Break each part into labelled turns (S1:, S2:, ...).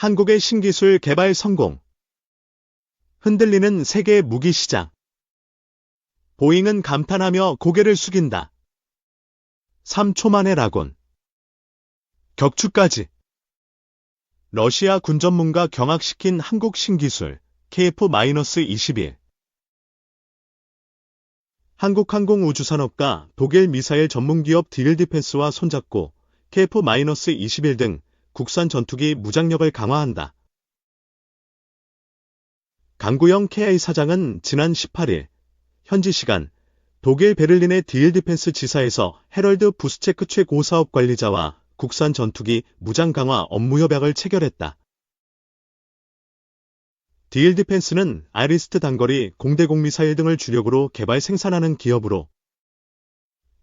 S1: 한국의 신기술 개발 성공. 흔들리는 세계 무기 시장. 보잉은 감탄하며 고개를 숙인다. 3초 만에 라곤. 격추까지. 러시아 군 전문가 경악시킨 한국 신기술 KF-21. 한국항공우주산업과 독일 미사일 전문기업 디일디펜스와 손잡고 KF-21 등 국산 전투기 무장력을 강화한다. 강구영 KI 사장은 지난 18일 현지 시간 독일 베를린의 디일디펜스 지사에서 헤럴드 부스체크 최고사업 관리자와 국산 전투기 무장 강화 업무 협약을 체결했다. 디일디펜스는 아이리스트 단거리 공대공 미사일 등을 주력으로 개발 생산하는 기업으로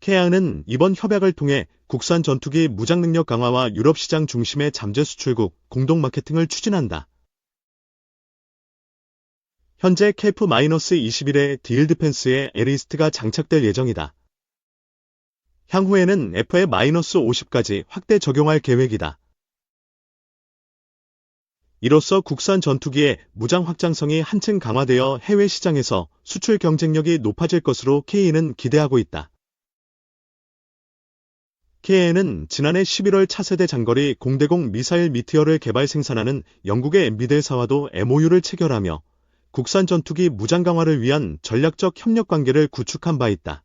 S1: KI는 이번 협약을 통해 국산 전투기 무장 능력 강화와 유럽 시장 중심의 잠재 수출국 공동 마케팅을 추진한다. 현재 KF-21의 디일디펜스에 에리스트가 장착될 예정이다. 향후에는 FA-50까지 확대 적용할 계획이다. 이로써 국산 전투기의 무장 확장성이 한층 강화되어 해외 시장에서 수출 경쟁력이 높아질 것으로 KE는 기대하고 있다. KE는 지난해 11월 차세대 장거리 공대공 미사일 미티어를 개발 생산하는 영국의 엠비델사와도 MOU를 체결하며 국산 전투기 무장 강화를 위한 전략적 협력 관계를 구축한 바 있다.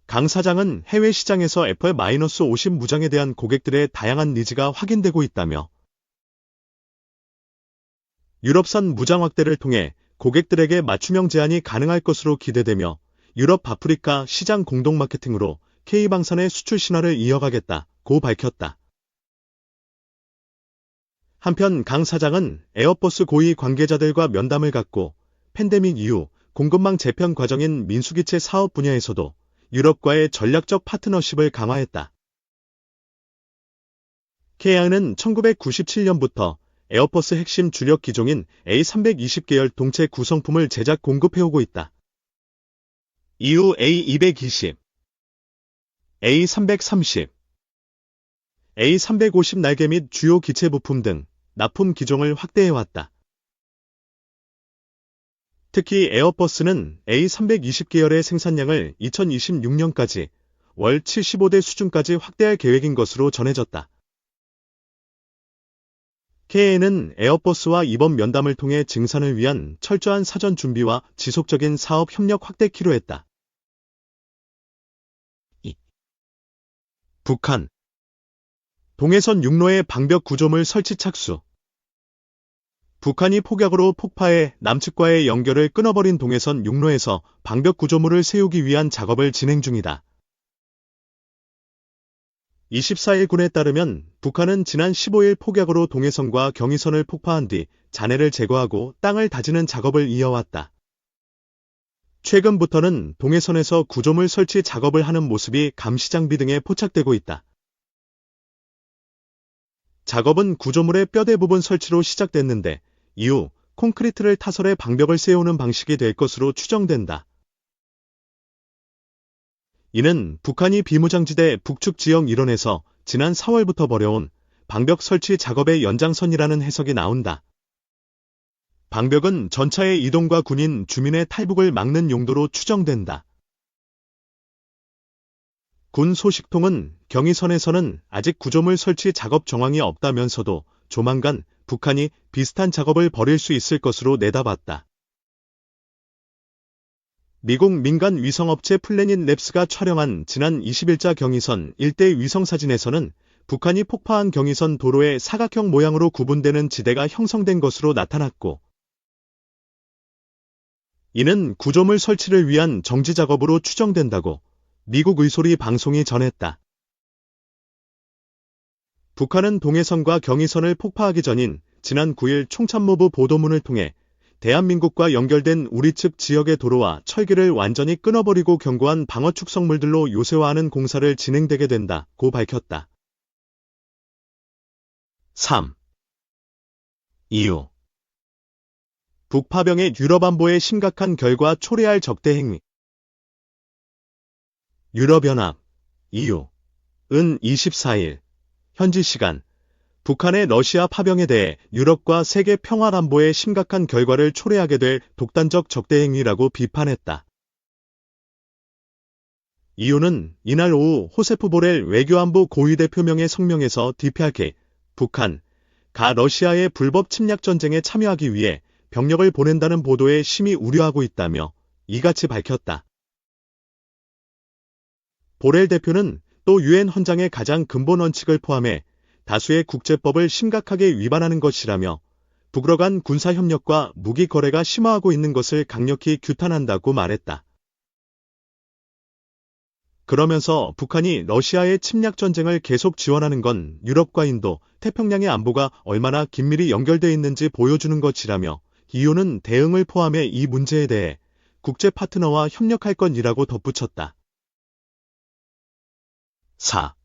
S1: 강 사장은 해외 시장에서 FA-50 무장에 대한 고객들의 다양한 니즈가 확인되고 있다며 유럽산 무장 확대를 통해 고객들에게 맞춤형 제안이 가능할 것으로 기대되며 유럽 아프리카 시장 공동 마케팅으로 K방산의 수출 신화를 이어가겠다고 밝혔다. 한편 강 사장은 에어버스 고위 관계자들과 면담을 갖고 팬데믹 이후 공급망 재편 과정인 민수기체 사업 분야에서도 유럽과의 전략적 파트너십을 강화했다. KI는 1997년부터 에어버스 핵심 주력 기종인 A320 계열 동체 구성품을 제작 공급해오고 있다. 이후 A220, A330, A350 날개 및 주요 기체 부품 등 납품 기종을 확대해왔다. 특히 에어버스는 A320 계열의 생산량을 2026년까지 월 75대 수준까지 확대할 계획인 것으로 전해졌다. KA는 에어버스와 이번 면담을 통해 증산을 위한 철저한 사전 준비와 지속적인 사업 협력 확대키로 했다. 북한 동해선 육로에 방벽 구조물 설치 착수. 북한이 폭약으로 폭파해 남측과의 연결을 끊어버린 동해선 육로에서 방벽 구조물을 세우기 위한 작업을 진행 중이다. 24일 군에 따르면 북한은 지난 15일 폭약으로 동해선과 경의선을 폭파한 뒤 잔해를 제거하고 땅을 다지는 작업을 이어왔다. 최근부터는 동해선에서 구조물 설치 작업을 하는 모습이 감시장비 등에 포착되고 있다. 작업은 구조물의 뼈대 부분 설치로 시작됐는데 이후 콘크리트를 타설해 방벽을 세우는 방식이 될 것으로 추정된다. 이는 북한이 비무장지대 북측 지역 일원에서 지난 4월부터 벌여온 방벽 설치 작업의 연장선이라는 해석이 나온다. 방벽은 전차의 이동과 군인, 주민의 탈북을 막는 용도로 추정된다. 군 소식통은 경의선에서는 아직 구조물 설치 작업 정황이 없다면서도 조만간 북한이 비슷한 작업을 벌일 수 있을 것으로 내다봤다. 미국 민간 위성업체 플래닛 랩스가 촬영한 지난 20일자 경의선 일대 위성사진에서는 북한이 폭파한 경의선 도로의 사각형 모양으로 구분되는 지대가 형성된 것으로 나타났고 이는 구조물 설치를 위한 정지 작업으로 추정된다고 미국 의소리 방송이 전했다. 북한은 동해선과 경의선을 폭파하기 전인 지난 9일 총참모부 보도문을 통해 대한민국과 연결된 우리 측 지역의 도로와 철기를 완전히 끊어버리고 견고한 방어 축성물들로 요새화하는 공사를 진행되게 된다고 밝혔다. 3. 이유 북파병의 유럽 안보에 심각한 결과 초래할 적대 행위. 유럽연합, EU, 은 24일 현지 시간 북한의 러시아 파병에 대해 유럽과 세계 평화안보에 심각한 결과를 초래하게 될 독단적 적대 행위라고 비판했다. 이유는 이날 오후 호세프 보렐 외교안보 고위대표명의 성명에서 DPRK, 북한, 가 러시아의 불법 침략 전쟁에 참여하기 위해 병력을 보낸다는 보도에 심히 우려하고 있다며 이같이 밝혔다. 보렐 대표는 또 유엔 헌장의 가장 근본 원칙을 포함해 다수의 국제법을 심각하게 위반하는 것이라며 북러 간 군사협력과 무기 거래가 심화하고 있는 것을 강력히 규탄한다고 말했다. 그러면서 북한이 러시아의 침략 전쟁을 계속 지원하는 건 유럽과 인도, 태평양의 안보가 얼마나 긴밀히 연결되어 있는지 보여주는 것이라며 이유는 대응을 포함해 이 문제에 대해 국제 파트너와 협력할 것이라고 덧붙였다. 4.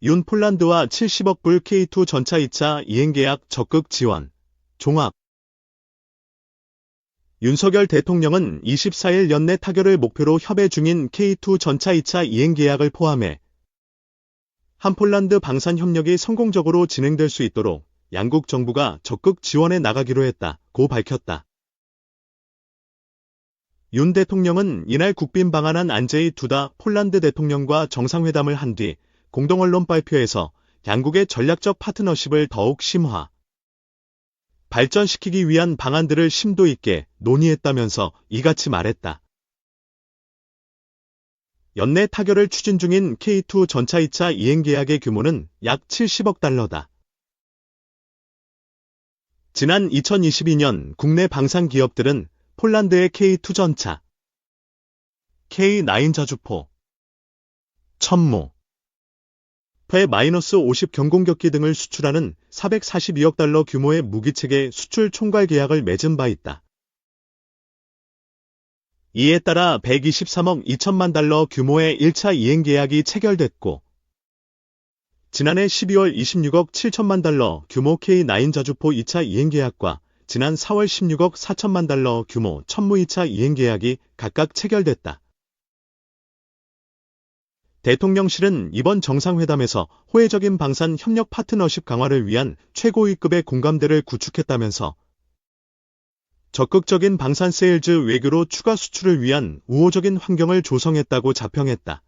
S1: 윤 폴란드와 70억 불 K2 전차 2차 이행계약 적극 지원. 종합. 윤석열 대통령은 24일 연내 타결을 목표로 협의 중인 K2 전차 2차 이행계약을 포함해 한폴란드 방산 협력이 성공적으로 진행될 수 있도록 양국 정부가 적극 지원해 나가기로 했다고 밝혔다. 윤 대통령은 이날 국빈 방한한 안제이 두다 폴란드 대통령과 정상회담을 한 뒤 공동언론 발표에서 양국의 전략적 파트너십을 더욱 심화, 발전시키기 위한 방안들을 심도 있게 논의했다면서 이같이 말했다. 연내 타결을 추진 중인 K2 전차 2차 이행계약의 규모는 약 70억 달러다. 지난 2022년 국내 방산 기업들은 폴란드의 K2 전차, K9 자주포, 천무, 폐-50 경공격기 등을 수출하는 442억 달러 규모의 무기체계 수출 총괄 계약을 맺은 바 있다. 이에 따라 123억 2천만 달러 규모의 1차 이행계약이 체결됐고, 지난해 12월 26억 7천만 달러 규모 K9 자주포 2차 이행계약과 지난 4월 16억 4천만 달러 규모 천무 2차 이행계약이 각각 체결됐다. 대통령실은 이번 정상회담에서 호혜적인 방산 협력 파트너십 강화를 위한 최고위급의 공감대를 구축했다면서 적극적인 방산 세일즈 외교로 추가 수출을 위한 우호적인 환경을 조성했다고 자평했다.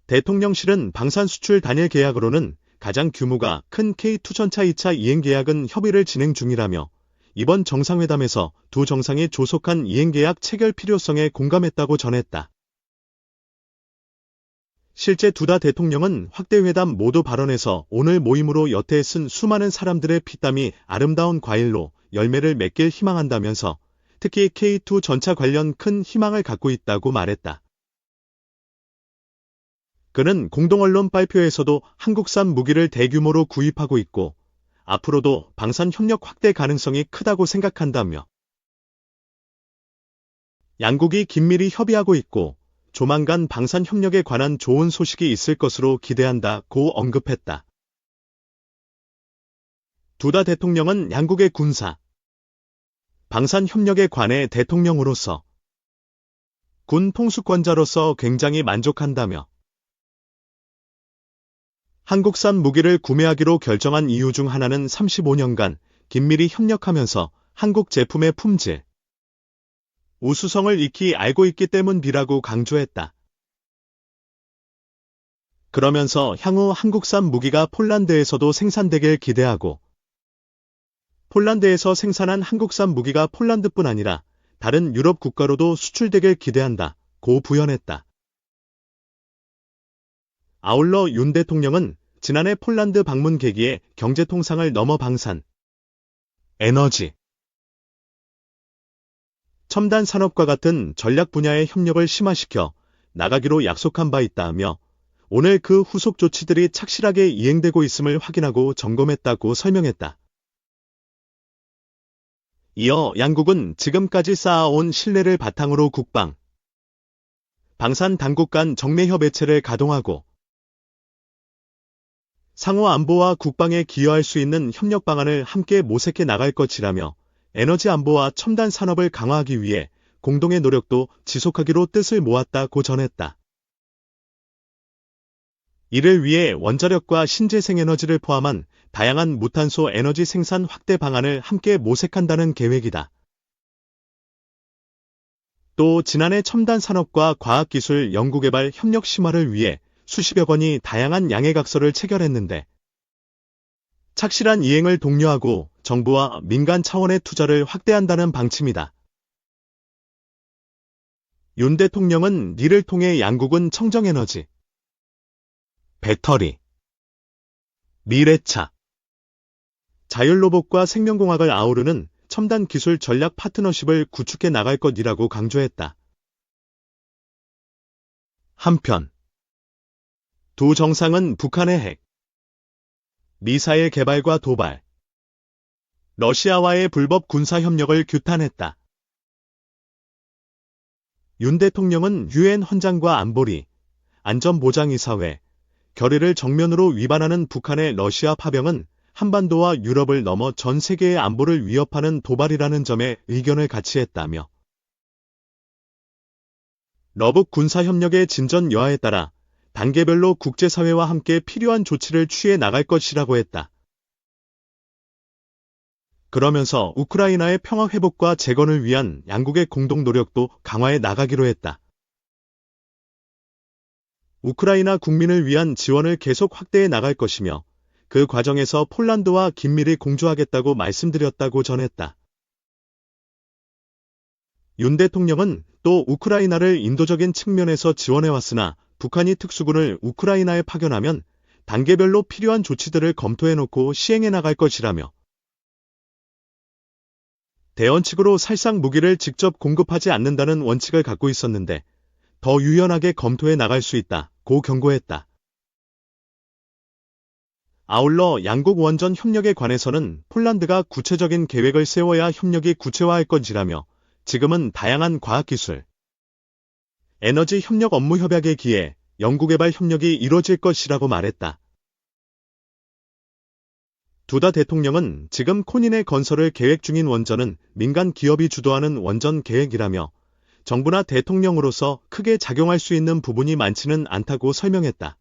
S1: 대통령실은 방산 수출 단일 계약으로는 가장 규모가 큰 K2 전차 2차 이행계약은 협의를 진행 중이라며 이번 정상회담에서 두 정상이 조속한 이행계약 체결 필요성에 공감했다고 전했다. 실제 두다 대통령은 확대회담 모두 발언에서 오늘 모임으로 여태 쓴 수많은 사람들의 피땀이 아름다운 과일로 열매를 맺길 희망한다면서 특히 K2 전차 관련 큰 희망을 갖고 있다고 말했다. 그는 공동언론 발표에서도 한국산 무기를 대규모로 구입하고 있고 앞으로도 방산 협력 확대 가능성이 크다고 생각한다며 양국이 긴밀히 협의하고 있고 조만간 방산 협력에 관한 좋은 소식이 있을 것으로 기대한다고 언급했다. 두다 대통령은 양국의 군사, 방산 협력에 관해 대통령으로서 군 통수권자로서 굉장히 만족한다며 한국산 무기를 구매하기로 결정한 이유 중 하나는 35년간 긴밀히 협력하면서 한국 제품의 품질, 우수성을 익히 알고 있기 때문이라고 강조했다. 그러면서 향후 한국산 무기가 폴란드에서도 생산되길 기대하고 폴란드에서 생산한 한국산 무기가 폴란드뿐 아니라 다른 유럽 국가로도 수출되길 기대한다고 부연했다. 아울러 윤 대통령은 지난해 폴란드 방문 계기에 경제통상을 넘어 방산, 에너지, 첨단 산업과 같은 전략 분야의 협력을 심화시켜 나가기로 약속한 바 있다며 오늘 그 후속 조치들이 착실하게 이행되고 있음을 확인하고 점검했다고 설명했다. 이어 양국은 지금까지 쌓아온 신뢰를 바탕으로 국방, 방산 당국 간 정례협의체를 가동하고 상호 안보와 국방에 기여할 수 있는 협력 방안을 함께 모색해 나갈 것이라며 에너지 안보와 첨단 산업을 강화하기 위해 공동의 노력도 지속하기로 뜻을 모았다고 전했다. 이를 위해 원자력과 신재생에너지를 포함한 다양한 무탄소 에너지 생산 확대 방안을 함께 모색한다는 계획이다. 또 지난해 첨단 산업과 과학기술 연구개발 협력 심화를 위해 수십억 원이 다양한 양해각서를 체결했는데 착실한 이행을 독려하고 정부와 민간 차원의 투자를 확대한다는 방침이다. 윤 대통령은 이를 통해 양국은 청정에너지, 배터리, 미래차, 자율로봇과 생명공학을 아우르는 첨단 기술 전략 파트너십을 구축해 나갈 것이라고 강조했다. 한편 두 정상은 북한의 핵, 미사일 개발과 도발, 러시아와의 불법 군사협력을 규탄했다. 윤 대통령은 유엔 헌장과 안보리, 안전보장이사회, 결의를 정면으로 위반하는 북한의 러시아 파병은 한반도와 유럽을 넘어 전 세계의 안보를 위협하는 도발이라는 점에 의견을 같이했다며 러북 군사협력의 진전 여하에 따라 단계별로 국제사회와 함께 필요한 조치를 취해 나갈 것이라고 했다. 그러면서 우크라이나의 평화 회복과 재건을 위한 양국의 공동 노력도 강화해 나가기로 했다. 우크라이나 국민을 위한 지원을 계속 확대해 나갈 것이며 그 과정에서 폴란드와 긴밀히 공조하겠다고 말씀드렸다고 전했다. 윤 대통령은 또 우크라이나를 인도적인 측면에서 지원해왔으나 북한이 특수군을 우크라이나에 파견하면 단계별로 필요한 조치들을 검토해놓고 시행해 나갈 것이라며 대원칙으로 살상 무기를 직접 공급하지 않는다는 원칙을 갖고 있었는데 더 유연하게 검토해 나갈 수 있다고 경고했다. 아울러 양국 원전 협력에 관해서는 폴란드가 구체적인 계획을 세워야 협력이 구체화할 것이라며 지금은 다양한 과학기술, 에너지 협력 업무 협약에 기해 연구개발 협력이 이뤄질 것이라고 말했다. 두다 대통령은 지금 코닌의 건설을 계획 중인 원전은 민간 기업이 주도하는 원전 계획이라며 정부나 대통령으로서 크게 작용할 수 있는 부분이 많지는 않다고 설명했다.